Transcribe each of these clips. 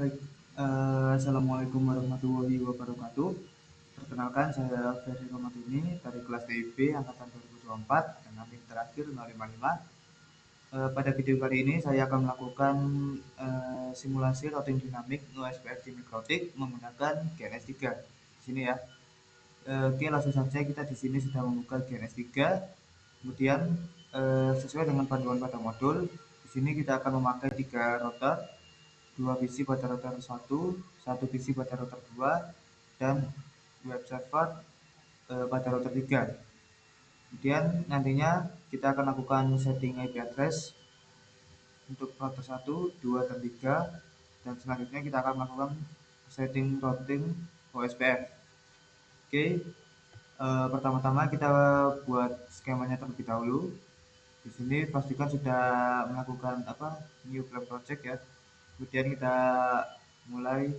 Baik, assalamualaikum warahmatullahi wabarakatuh. Perkenalkan, saya Ferry Romadini dari kelas TIB angkatan 2024 dengan NIM terakhir 055. Pada video kali ini saya akan melakukan simulasi routing dinamik OSPF di mikrotik menggunakan GNS3. Di sini ya. Oke, langsung saja kita di sini sudah membuka GNS3. Kemudian sesuai dengan panduan pada modul, di sini kita akan memakai 3 router, 2 PC pada router 1 PC pada router 2, dan web server pada router 3. Kemudian nantinya kita akan lakukan setting IP address untuk router 1, 2, dan 3, dan selanjutnya kita akan melakukan setting routing OSPF. Oke, pertama-tama kita buat skemanya terlebih dahulu. Di sini pastikan sudah melakukan new plan project ya. Kemudian kita mulai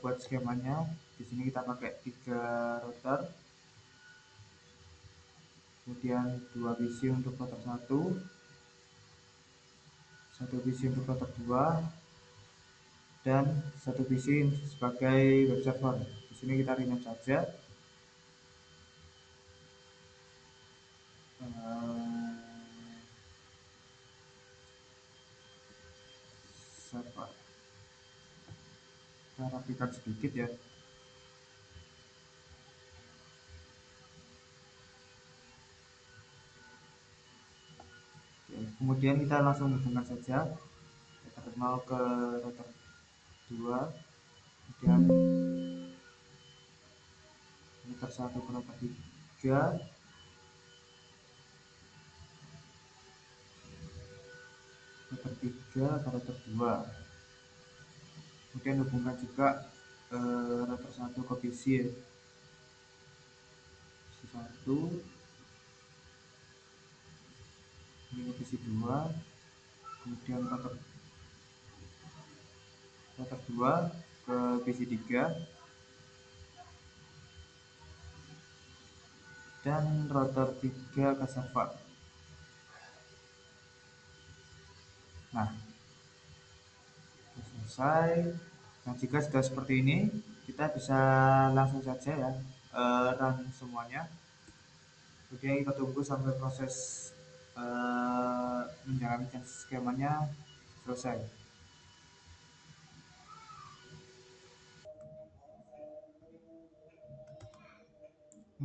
buat skemanya. Di sini kita pakai 3 router, kemudian 2 PC untuk router 1 PC untuk router 2, dan 1 PC sebagai web server. Di sini kita rename saja server. Kita rapikan sedikit ya. Kemudian kita langsung hubungkan saja router 0 ke router 2, kemudian router 1 ke router 3, router 3 ke router 2. Kemudian hubungkan juga router 1 ke PC ya. PC 1 ini ke PC 2, kemudian router 2 ke PC 3, dan router 3 ke server. Nah, selesai. Nah, jika sudah seperti ini, kita bisa langsung saja ya run semuanya. Kemudian kita tunggu sampai proses menjalankan skemanya selesai.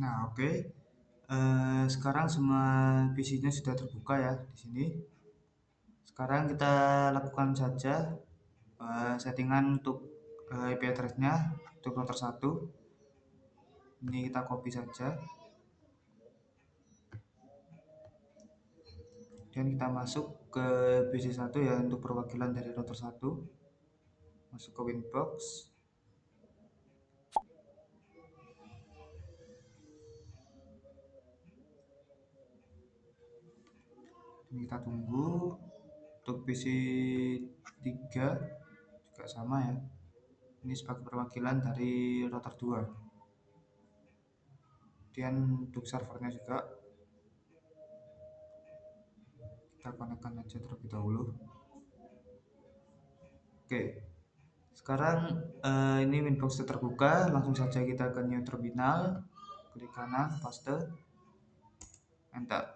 Nah, oke. Sekarang semua PC-nya sudah terbuka ya di sini. Sekarang kita lakukan saja settingan untuk IP address-nya untuk router 1. Ini kita copy saja. Dan kita masuk ke PC 1 ya untuk perwakilan dari router 1. Masuk ke Winbox. Ini kita tunggu. Untuk PC 3 juga sama ya. Ini sebagai perwakilan dari router 2. Kemudian untuk servernya juga kita konekkan aja terlebih dahulu. Oke, sekarang ini Winbox sudah terbuka. Langsung saja kita ke new terminal, klik kanan, paste, enter.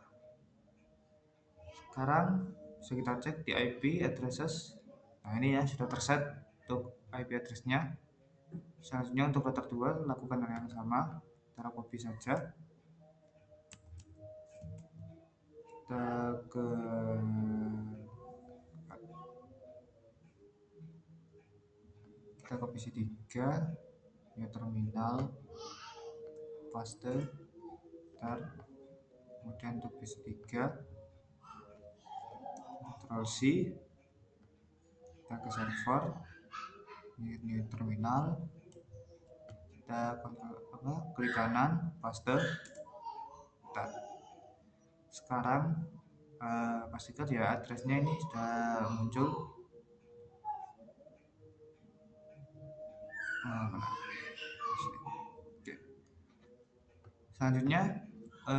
Sekarang bisa kita cek di IP addresses. Nah, ini ya sudah terset untuk IP address-nya. Selanjutnya untuk router 2 lakukan hal yang sama, cara copy saja. Kita ke PC 3, new terminal, paste, enter. Kemudian untuk PC 3, Ctrl C, kita ke server, new terminal, kita klik kanan, paste, enter. Sekarang pastikan ya addressnya ini sudah muncul. Oke. Selanjutnya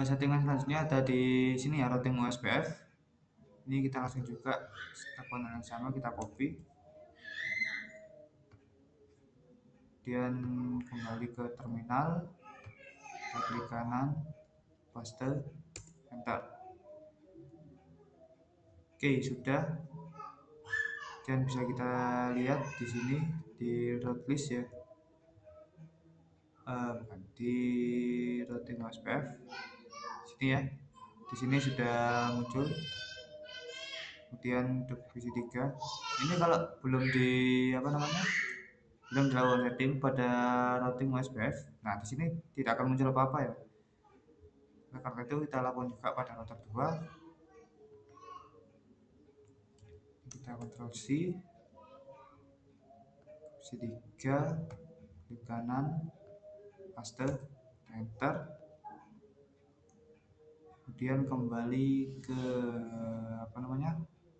settingan selanjutnya ada di sini ya, routing OSPF. Ini kita langsung juga lakukan yang sama, kita copy, kemudian kembali ke terminal, kita klik kanan, paste, enter. Oke, sudah. Dan bisa kita lihat di sini di route list ya, bukan di routing OSPF sini ya. Di sini sudah muncul. Kemudian untuk visi 3 ini kalau belum di belum dilakukan setting pada routing OSPF, nah di sini tidak akan muncul apa-apa ya. Nah, karena itu kita lakukan juga pada router 2. Kita Ctrl C, visi 3, klik kanan, paste, enter. Kemudian kembali ke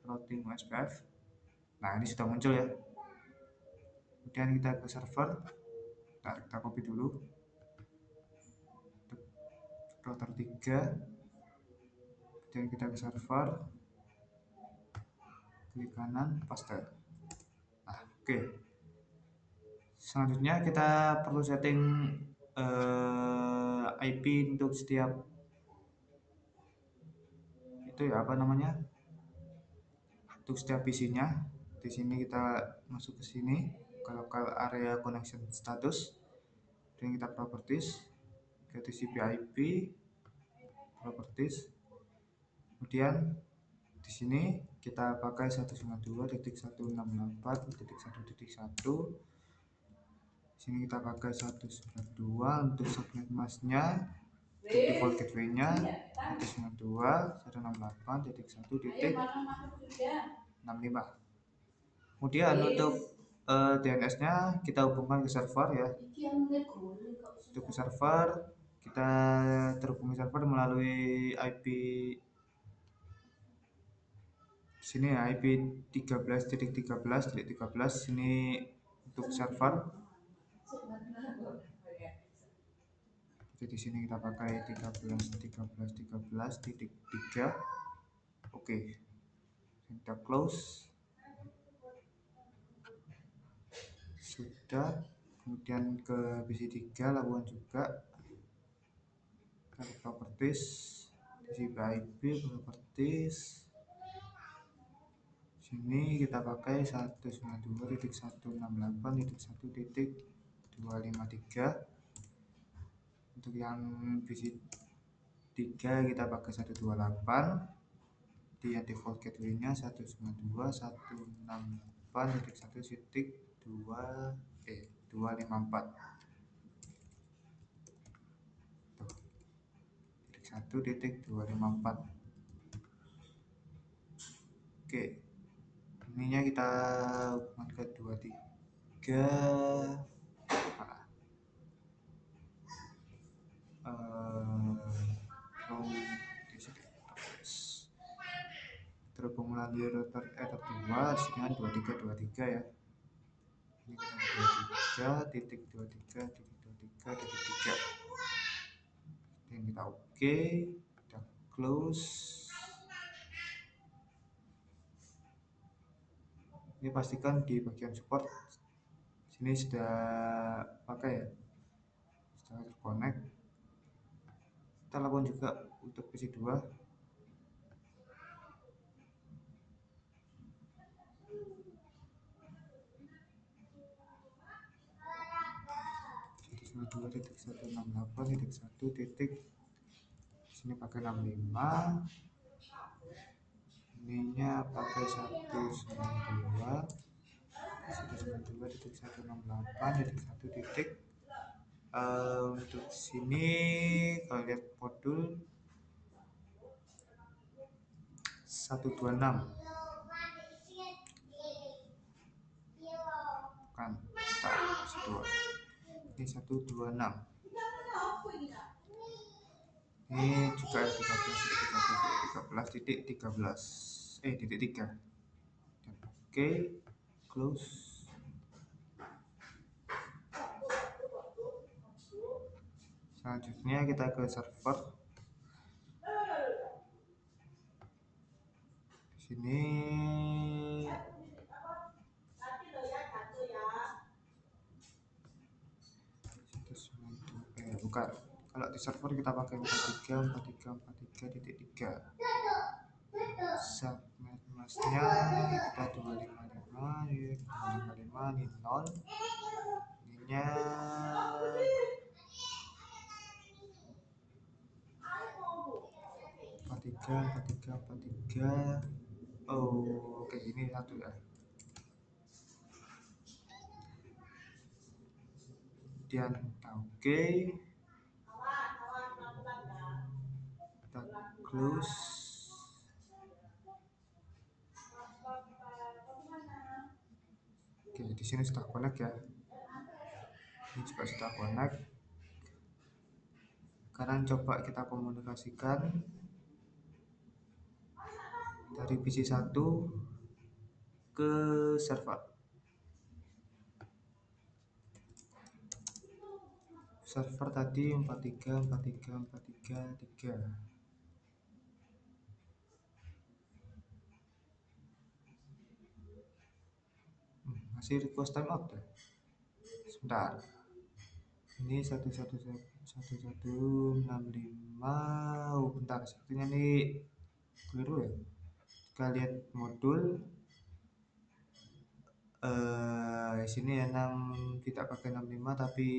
routing OSPF. Nah, ini sudah muncul ya. Kemudian kita ke server, kita copy dulu untuk router 3. Kemudian kita ke server, klik kanan, paste. Nah, oke. Selanjutnya kita perlu setting IP untuk setiap itu ya, untuk setiap PC-nya. Di sini kita masuk ke sini ke local area connection status, dan kita properties, ke TCP IP properties. Kemudian di sini kita pakai 192.168.1.1. Di sini kita pakai 192 untuk subnet masknya. Default gateway-nya 192.168.1.65. Kemudian untuk DNS-nya kita hubungkan ke server ya. Untuk ke server, kita terhubung ke server melalui IP sini ya, IP 13.13.13 ini untuk server. Jadi di sini kita pakai 13.13.13.3. Oke. Kita close. Sudah. Kemudian ke PC3 lakukan juga. Ke properties, TCP IP properties. Sini kita pakai 192.168.1.253. Untuk yang visi 3 kita pakai 128. Di default gateway-nya 192.168.1.254. 1.254. Oke. Ininya kita hubungan ke 23. Terhubung melalui router Ether 2 dengan 2323 ya. Ini kita 23.23.23.3. Dan kita oke, kita close. Ini pastikan di bagian support sini sudah pakai ya, sudah terconnect. Kita lakukan juga untuk PC2. Dua titik 168.1 titik sini pakai 65, ininya pakai 192.168.1 titik. Untuk sini kalau lihat modul 126 bukan, ini 126. Ini juga 13.13.13 dan oke, close. Selanjutnya kita ke server. Di sini bongkar. Kalau di server kita pakai 43.43.43.3. Subnet masnya kita 255 ya, 255 ini 0. Ininya 43. Oh, oke, ini satu ya. Kemudian oke, kita close. Oke, di sini sudah connect ya. Ini juga sudah connect. Sekarang coba kita komunikasikan dari PC1 ke server. Server tadi 43.43.43.3. Masih request timeout ya. Sebentar. Ini 11165. Oh, bentar, sepertinya ini keliru ya. Kita lihat modul. Sini emang tidak pakai 65 tapi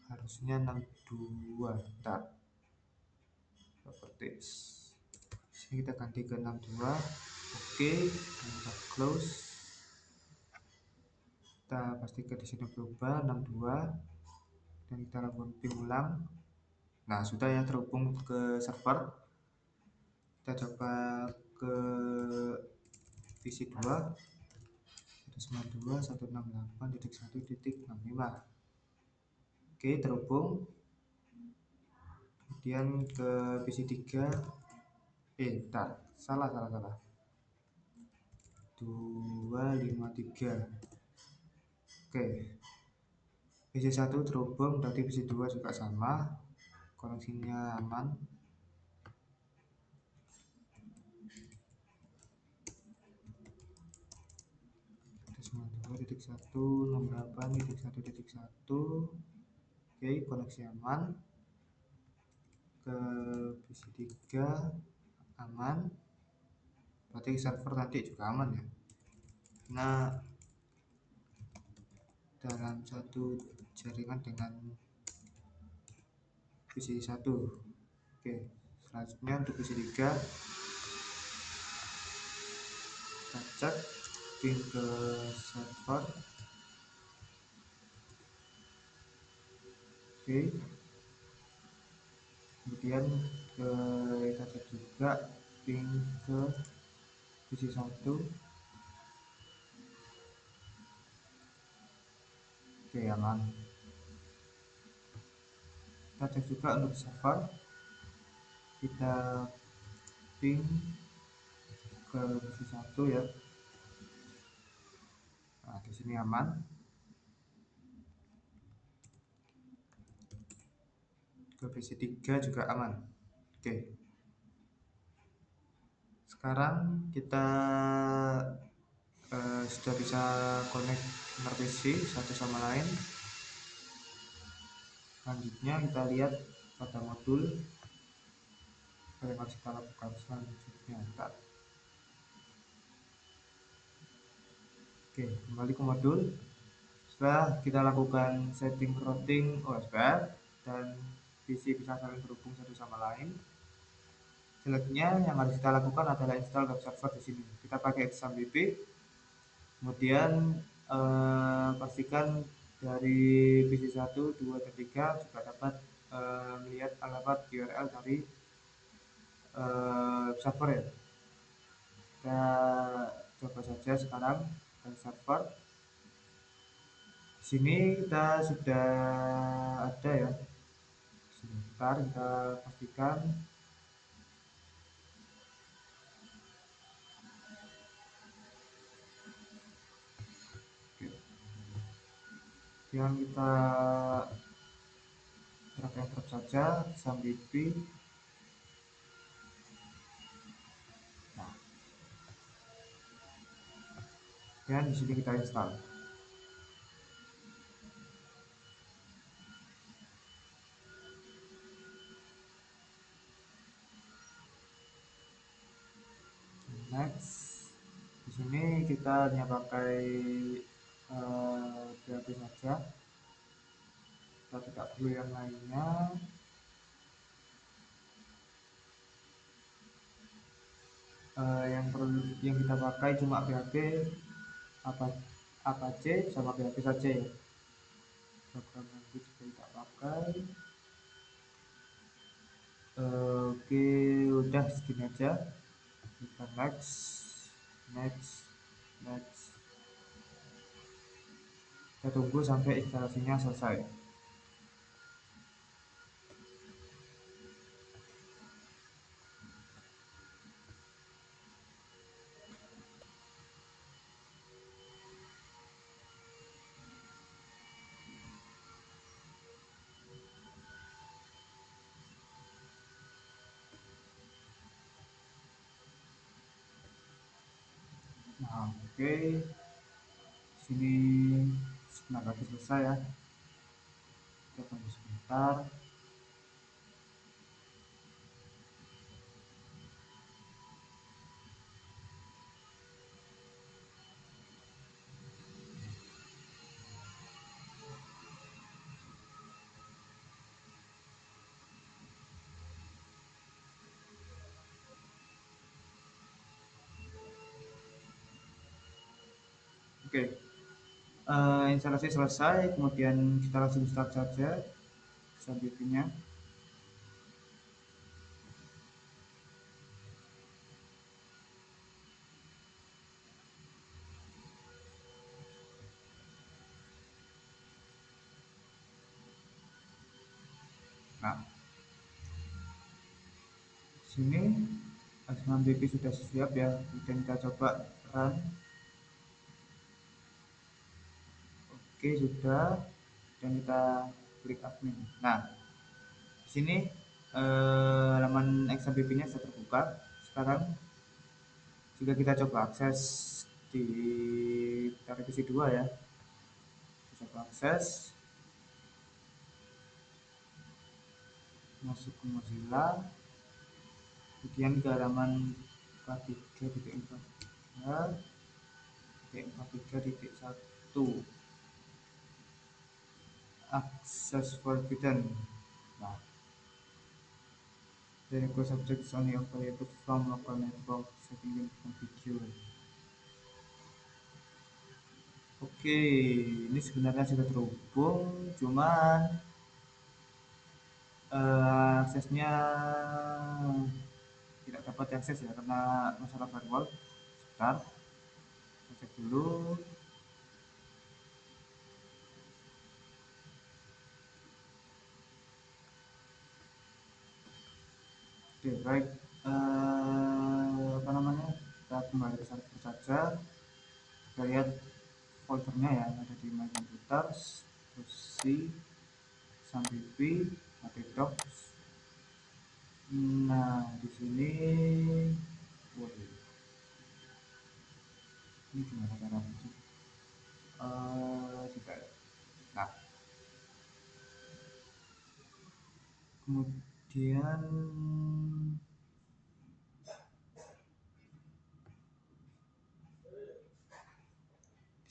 harusnya 62. Bentar. Properties. Sini kita ganti ke 62. Oke, kita close. Kita pastikan di sini berubah 62 dan kita lakukan ping ulang. Nah, sudah ya terhubung ke server. Kita coba ke PC2 192.168.1.65. Oke, terhubung. Kemudian ke PC3. Bentar, salah 253. Oke, PC1 terhubung, berarti PC2 juga sama, koneksinya aman. Titik 168.1.1. Oke, koneksi aman. Ke PC3 aman, berarti server nanti juga aman ya. Nah, dalam satu jaringan dengan PC1. Oke, selanjutnya untuk PC3 kita cek pin ke server. Oke, kemudian kita cek juga pin ke PC1. Oke, aman. Kita cek juga untuk server, kita ping ke PC1 ya. Nah, di sini aman. Ke PC3 juga aman. Oke. Sekarang kita sudah bisa connect antar PC satu sama lain. Selanjutnya kita lihat pada modul yang harus kita lakukan selanjutnya. Oke, kembali ke modul. Setelah kita lakukan setting routing OSPF dan PC bisa saling terhubung satu sama lain, selanjutnya yang harus kita lakukan adalah install web server di sini. Kita pakai XAMPP, kemudian pastikan dari PC1, 2, dan 3 juga dapat melihat alamat URL dari server ya. Kita coba saja sekarang ke server. Di sini kita sudah ada ya. Sebentar kita pastikan. Yang kita drag and drop saja sampai p. Nah, dan di sini kita install. Sini kita hanya pakai PHP saja, kita tidak perlu yang lainnya. Yang kita pakai cuma PHP apa Apache sama PHP saja ya. Program language kita pakai. Oke, udah segini aja. Kita next, next, next. Kita tunggu sampai instalasinya selesai. Nah, oke. Sini sebentar lagi selesai ya. Kita tunggu sebentar. Oke, instalasi selesai, kemudian kita langsung start saja XMPP-nya. Nah, sini XMPP sudah siap ya, kemudian kita coba run. Oke, sudah, dan kita klik admin. Nah, di sini halaman XMPP-nya sudah terbuka. Sekarang jika kita coba akses di revisi 2 ya, kita coba akses, masuk ke Mozilla, kemudian ke halaman 43.4.1 access forbidden. Nah, the request object is only available from local network setting in configure. Oke, ini sebenarnya sudah terhubung, cuman aksesnya tidak dapat diakses ya karena masalah firewall. Sebentar, kita cek dulu. Oke, baik. Apa namanya? Kita kembali ke server saja. Kita lihat foldernya ya, ada di my computer, terus C, XAMPP, HTDocs. Nah, di sini, waduh, ini gimana caranya sih? Tidak. Nah, kemudian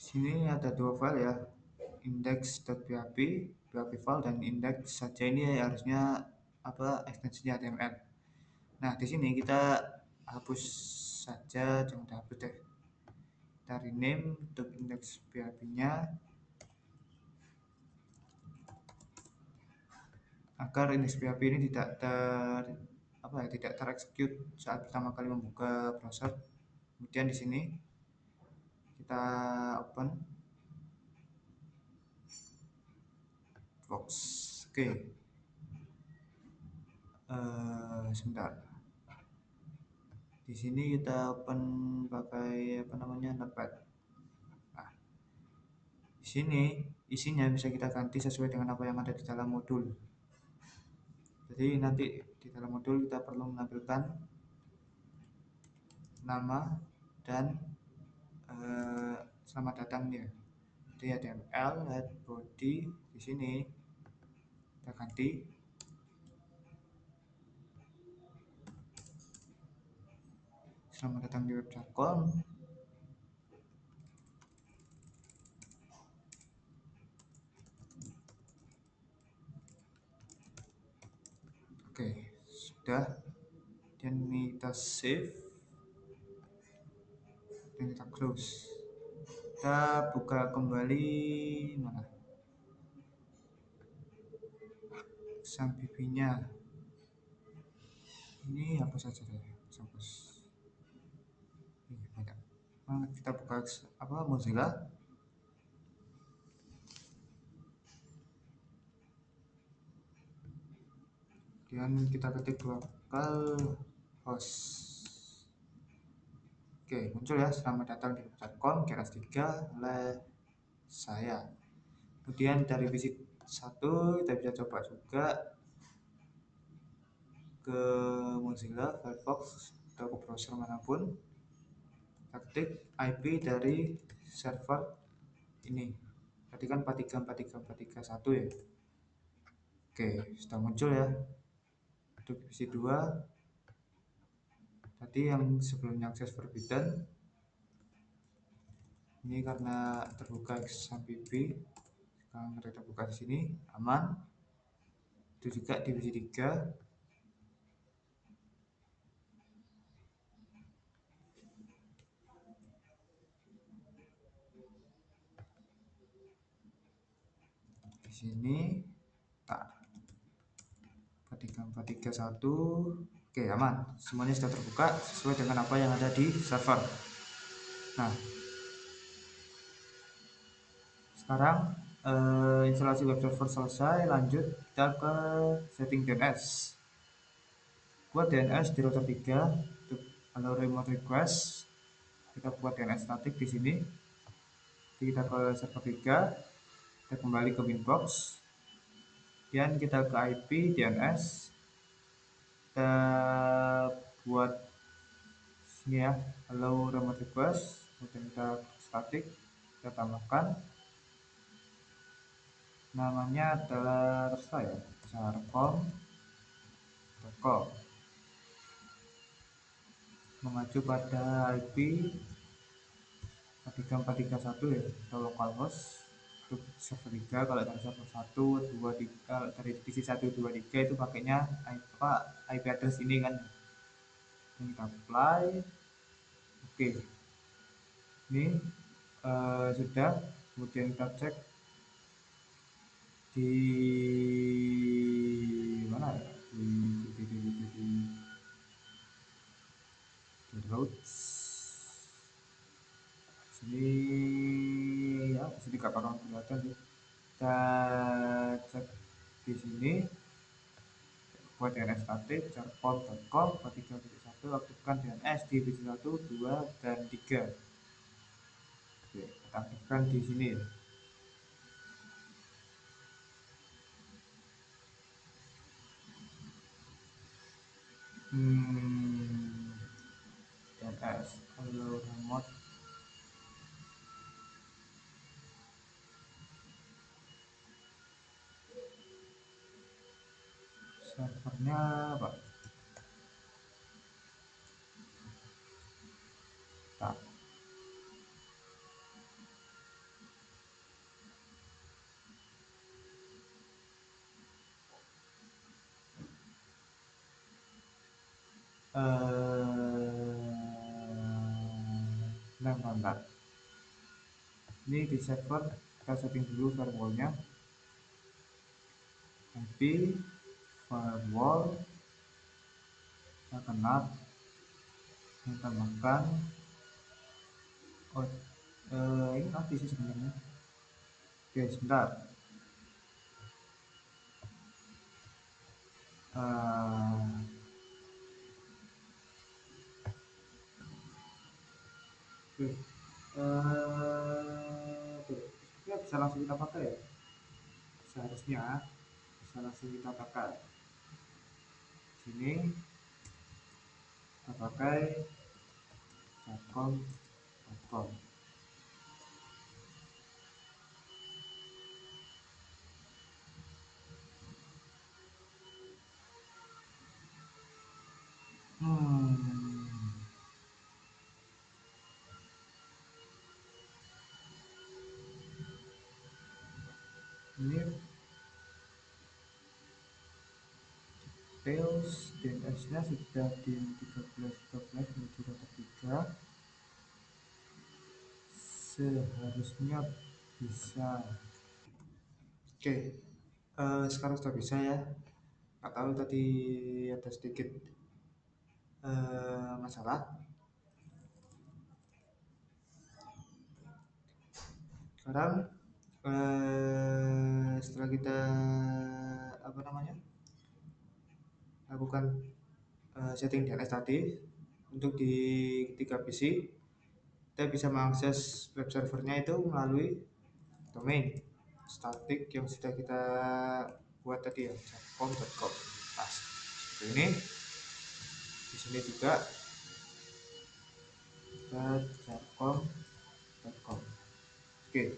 di sini ada dua file ya, index.php, php file dan index saja ini harusnya apa ekstensinya HTML. Nah, di sini kita hapus saja, jangan dihapus deh. Kita rename untuk index PHP-nya agar index PHP ini tidak tereksekut saat pertama kali membuka browser. Kemudian di sini kita open box. Oke. Sebentar. Di sini kita open pakai apa namanya Notepad. Nah, di sini isinya bisa kita ganti sesuai dengan apa yang ada di dalam modul. Jadi nanti di dalam modul kita perlu menampilkan nama dan selamat datangnya. Jadi HTML, head, body di sini kita ganti. Selamat datang di web.com. Sudah. Dan kita save dan kita close. Kita buka kembali mana sang bibinya. Ini hapus saja deh, hapus. Ini banyak. Nah, kita buka apa Mozilla. Kemudian kita ketik lokal host. Oke, muncul ya, selamat datang di website.com keras 3 oleh saya. Kemudian dari visit 1 kita bisa coba juga ke Mozilla, Firefox, atau ke browser manapun. Kita ketik IP dari server ini. Tadi kan 43434341 ya. Oke, sudah muncul ya. Untuk visit 2 tadi yang sebelumnya akses forbidden, ini karena terbuka XMPP. Sekarang kita buka di sini aman. Itu juga divisi 3. Di sini tak 43431. Oke, aman. Semuanya sudah terbuka sesuai dengan apa yang ada di server. Nah, sekarang instalasi web server selesai. Lanjut kita ke setting DNS. Buat DNS di router 3 untuk allow remote request. Kita buat DNS static di sini. Kita ke server 3, kita kembali ke Winbox, dan kita ke IP DNS. Kita buat sini ya, allow remote request, kemudian kita static, kita tambahkan namanya adalah terserah ya, charcom.com, mengacu pada IP 43431 ya, atau localhost untuk server 3. Kalau dari server 1, 2, 3, dari divisi 1, 2, 3 itu pakainya IP address ini kan. Ini kita apply. Oke, ini sudah. Kemudian kita cek di mana ya, di routes sini ya, sini gak bakal kelihatan sih. Kita cek di sini buat DNS static charcom.com 43.1, aktifkan DNS di divisi 1, 2, dan 3. Oke, kita aktifkan di sini ya. DNS allow remote servernya apa? Tak. Bentar. Ini di server kita setting dulu firewallnya. IP firewall kita kenal, kita tambahkan. Oh, ini mati sih sebenarnya. Oke, sebentar. Oke, ya bisa langsung kita pakai ya. Seharusnya bisa langsung kita pakai. Sini kita pakai charcom.com. Ini EOS DNS nya sudah di 13 menuju router 3, seharusnya bisa. Oke, sekarang sudah bisa ya. Nggak tahu tadi ada sedikit masalah. Sekarang setelah kita lakukan setting DNS tadi untuk di 3 PC, kita bisa mengakses web servernya itu melalui domain statik yang sudah kita buat tadi ya, com.com. Nah, seperti ini. Di sini juga com.com. Oke,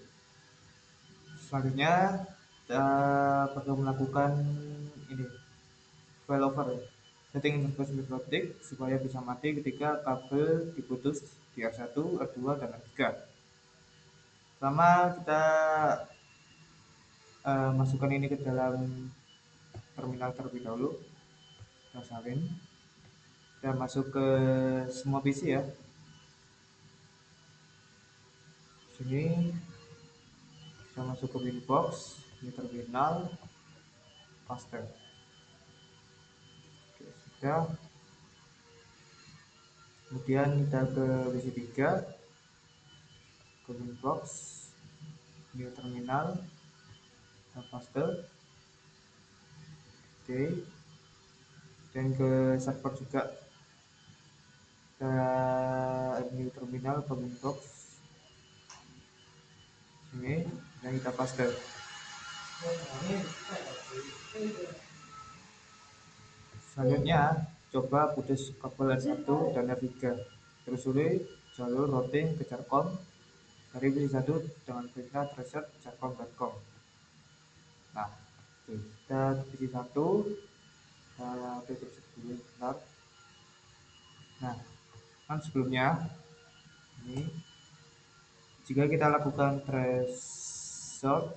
selanjutnya kita perlu melakukan ini, failover ya, setting interface mikrotik supaya bisa mati ketika kabel diputus di R1, R2, dan R3. Pertama kita masukkan ini ke dalam terminal terlebih dahulu. Kita salin, kita masuk ke semua PC ya. Sini kita masuk ke Winbox, ini terminal, paste. Oke, sudah. Kemudian kita ke PC 3, ke Winbox, ini terminal, kita paste. Oke, dan ke server juga, kita new terminal ke Winbox, ini, dan kita paste. Selanjutnya coba putus kabel R1 dan R3, telusuri jalur routing ke Jarcom dari PC1 dengan perintah reset jarcom.com. Nah, kita PC1, kita tutup dulu bentar. Nah, kan sebelumnya ini jika kita lakukan threshold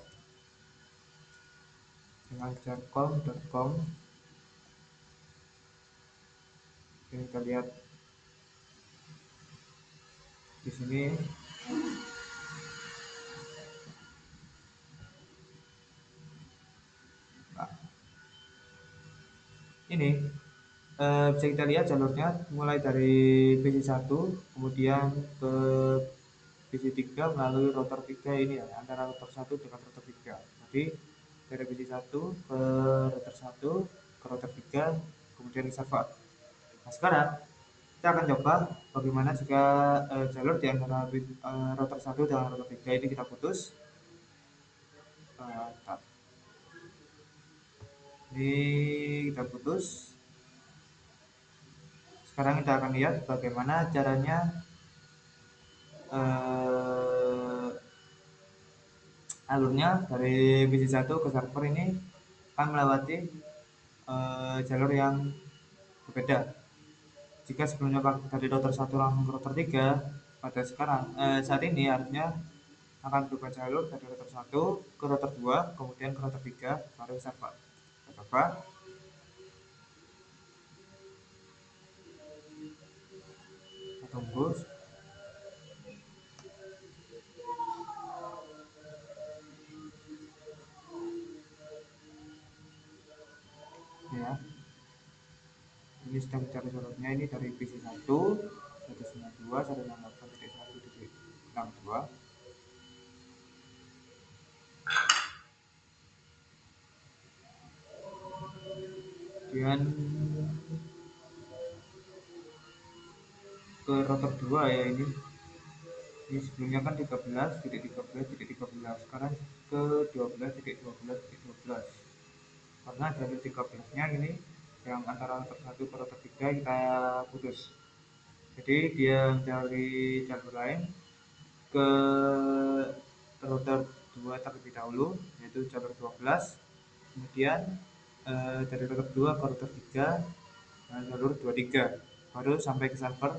dengan jarcom.com, ini kita lihat di sini. Nah, ini bisa kita lihat jalurnya mulai dari PC1 kemudian ke PC3 melalui router 3 ini ya, antara router 1 dengan router 3. Jadi dari PC1 ke router 1 ke router 3 kemudian ke server. Nah, sekarang kita akan coba bagaimana jika jalur di antara router 1 dan router 3 ini kita putus. Ini kita putus. Sekarang kita akan lihat bagaimana caranya alurnya dari PC1 ke server ini akan melewati jalur yang berbeda. Jika sebelumnya dari router 1 langsung ke router 3, pada sekarang saat ini artinya akan berubah jalur dari router 1 ke router 2, kemudian ke router 3, baru server. Kita coba. Kita tunggu. Ya. Ini sedang mencari jalurnya, ini dari PC1 192 168.1.62. Kemudian ke router 2 ya, ini sebelumnya kan 13.13.13, sekarang ke 12.12.12, karena dari 13 nya ini yang antara router 1 ke router 3 kita putus, jadi dia dari jalur lain ke router 2 terlebih dahulu, yaitu jalur 12, kemudian dari router 2 ke router 3 jalur 23, baru sampai ke server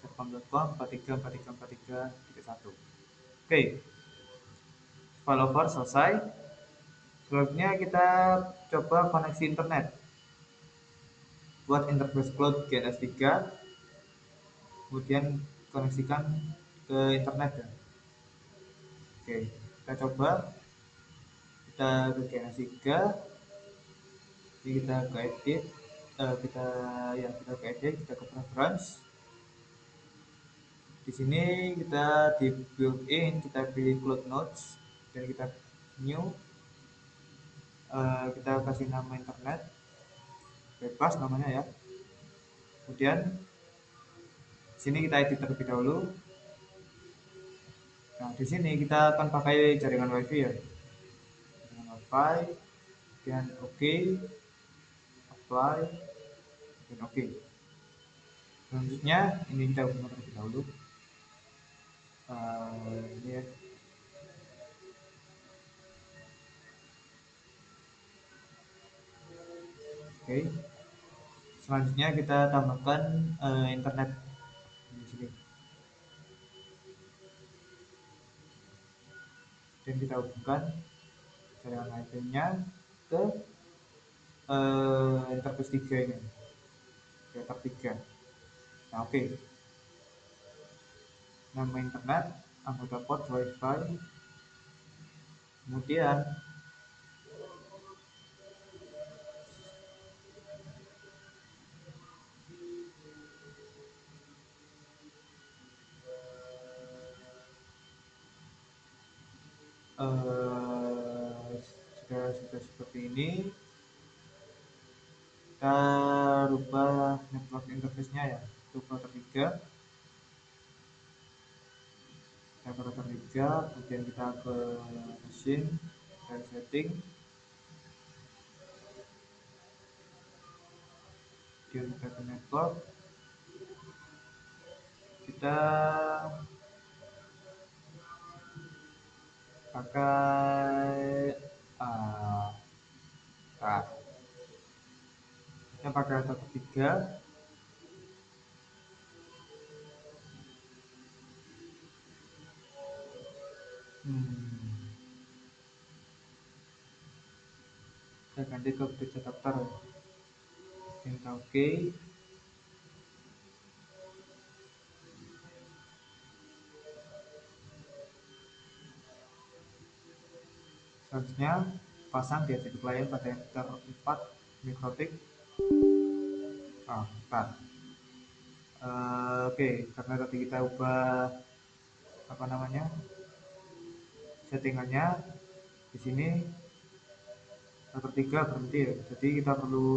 Jarcom.com 43434331. Oke, failover selesai. Selanjutnya kita coba koneksi internet. buat interface cloud GNS3, kemudian koneksikan ke internet ya. Oke, kita coba, kita ke GNS3, kita ke edit, kita ke preference. Di sini kita di built-in kita pilih cloud nodes dan kita new, kita kasih nama internet, bebas namanya ya. Kemudian di sini kita edit terlebih dahulu. Nah, di sini kita akan pakai jaringan WiFi ya. Jaringan WiFi, dan OK, apply, dan OK. Selanjutnya ini kita buka terlebih dahulu. Ini ya. Oke. Selanjutnya kita tambahkan internet di sini. Dan kita hubungkan jaringan WiFi-nya ke interface 3 ini. Router 3. Nah, oke. Nama internet, anggota port WiFi. Kemudian sudah seperti ini, kita rubah network interface-nya ya, rubah tertiga, kita ke router 3, kemudian kita ke machine dan setting, kemudian kita ke network, kita pakai nah, kita pakai router 3. Kita ganti ke bridge adapter ya. Kita oke. Selanjutnya pasang DHCP client pada enter 4 mikrotik. 4. Oke, karena tadi kita ubah apa namanya settingannya, di sini router 3 berhenti ya, jadi kita perlu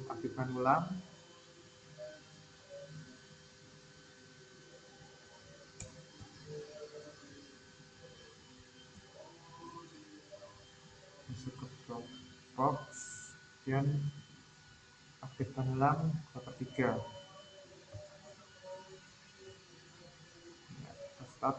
aktifkan ulang. Masuk ke box dan aktifkan ulang router 3. Kita start.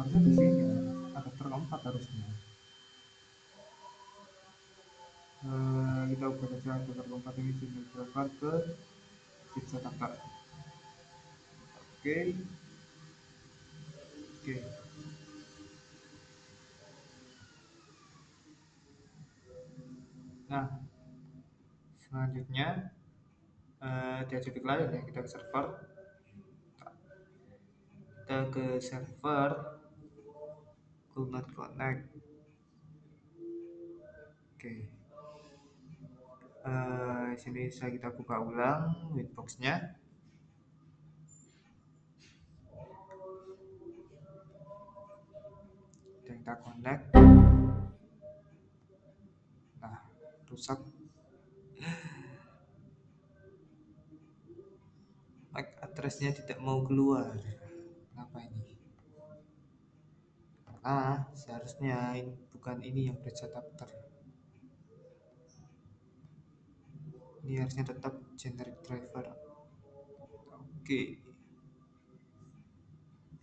Harusnya di sini ya, adapter 4 harusnya. Kita ubah saja adapter 4 ini sini driver ke bridge adapter. Oke. Nah, selanjutnya DHCP client ya, kita ke server. Kita ke server, could not connect. Oke. Sini saya kita buka ulang winbox-nya. Dan kita connect. Nah, rusak. MAC address-nya tidak mau keluar. Kenapa ini? Seharusnya bukan ini yang bridge adapter. Ini harusnya tetap generic driver. Oke,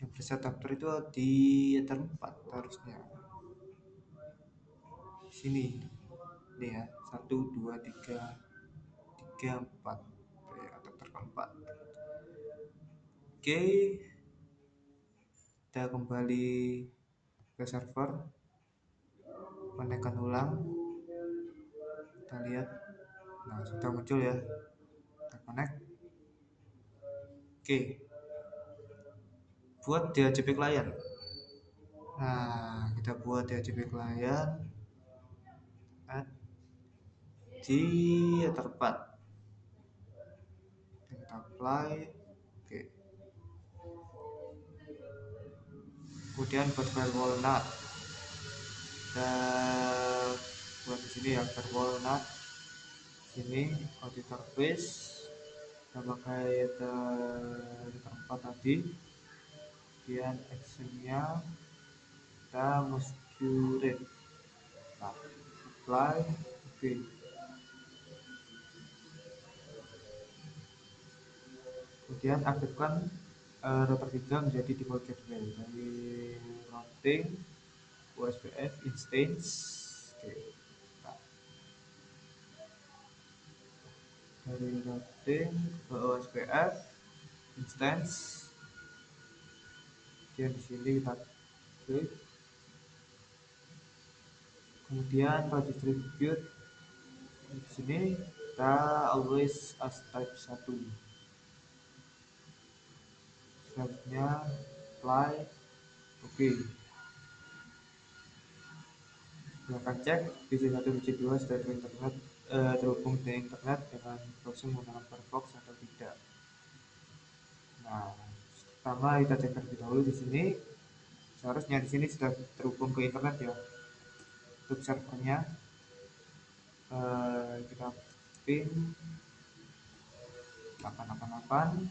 yang bisa adapter itu di tempat harusnya sini. Ini ya, 1 2 3 3 4, ya, adapter keempat. Oke, kita kembali ke server, menekan ulang, kita lihat, nah sudah muncul ya, kita connect. Oke, buat DHCP client. Nah, kita buat DHCP client, add di terempat, kita apply. Oke, kemudian buat firewall NAT, dan buat di sini ya firewall NAT, sini auditor base, kita pakai di tempat tadi, kemudian actionnya kita masquerade, nah apply. Oke, kemudian aktifkan router 3 menjadi default gateway dari routing OSPF instance. Oke, nah, dari routing ke OSPF instance, kemudian di sini kita klik, kemudian kalau distribute di sini kita always as type 1, selanjutnya apply. Oke, silakan cek PC1 PC2 sudah internet, terhubung dengan internet dengan browser menggunakan Firefox atau tidak. Nah, pertama kita cek terlebih dahulu di sini. Seharusnya di sini sudah terhubung ke internet ya. Untuk servernya kita ping 888.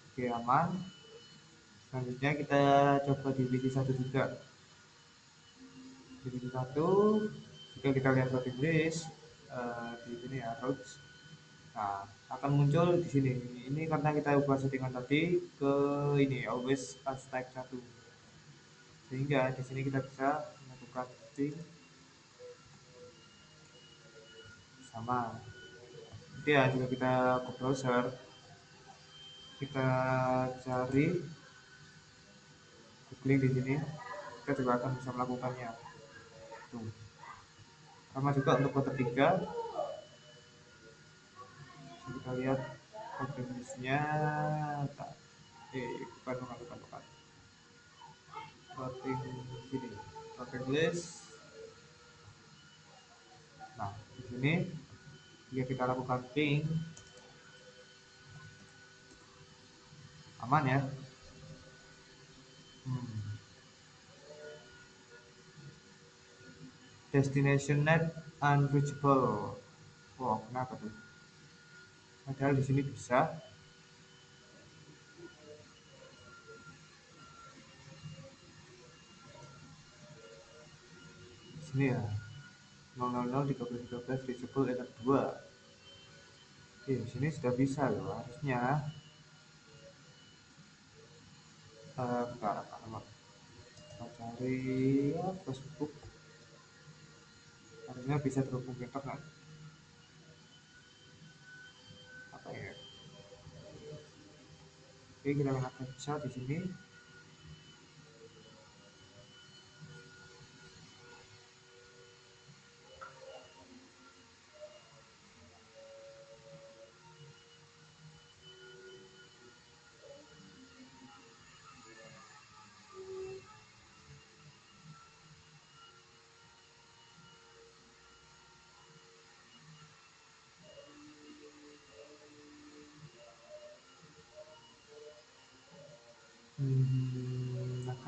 Oke, aman. Selanjutnya kita coba di PC1 juga. Di PC1 jika kita lihat routing list di sini ya routes. Nah, akan muncul di sini. Ini karena kita ubah settingan tadi ke ini always as type 1. Sehingga di sini kita bisa melakukan ping sama. Jadi ya jika kita ke browser, kita cari googling di sini, kita juga akan bisa melakukannya. Tuh. Sama juga untuk router 3, kita lihat routing listnya. Bukan routing sini, routing list. Nah, di sini jika kita lakukan ping, aman ya. Hmm. Destination net unreachable. Wow, kenapa tuh? Padahal di sini bisa. Di sini ya. 000 reachable error 2. Oke, di sini sudah bisa loh harusnya. Bentar, apa? Kita cari ya, Facebook. Harusnya bisa terhubung ke internet. Apa ya? Oke, kita lihat captcha di sini.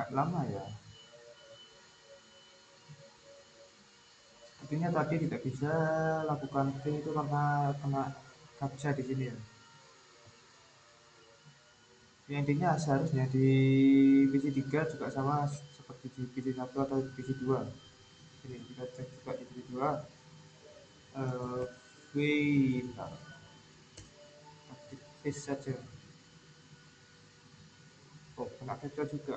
Agak lama ya. Sepertinya tadi tidak bisa lakukan ping itu karena kena captcha di sini ya. Ya, intinya seharusnya di PC3 juga sama seperti di PC1 atau di PC2. Ini kita cek juga di PC2. Bentar, aktif paste saja. Oh, kena capture juga.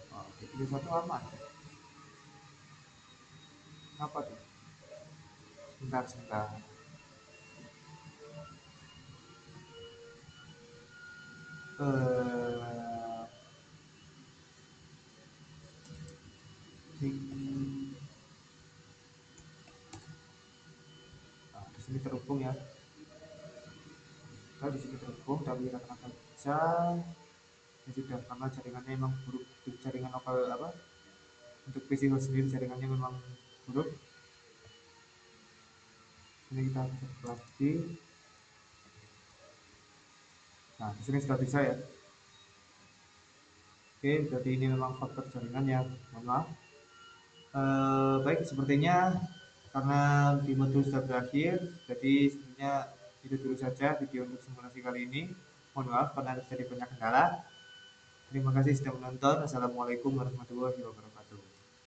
Oh, oke, satu aman. Apa tuh? Sebentar, sebentar. Eh, di, di sini terhubung ya. Di sini terhubung, tapi rata-rata bisa. Ya sudah, karena jaringannya memang buruk. Untuk jaringan lokal apa? Untuk PC host sendiri jaringannya memang buruk. Ini kita cek lagi. Nah, di sini sudah bisa ya. Oke, berarti ini memang faktor jaringan ya. Mohon maaf. Baik, sepertinya karena di modul sudah berakhir, jadi sebenarnya itu dulu saja video untuk simulasi kali ini. Mohon maaf karena terjadi banyak kendala. Terima kasih sudah menonton. Assalamualaikum warahmatullahi wabarakatuh.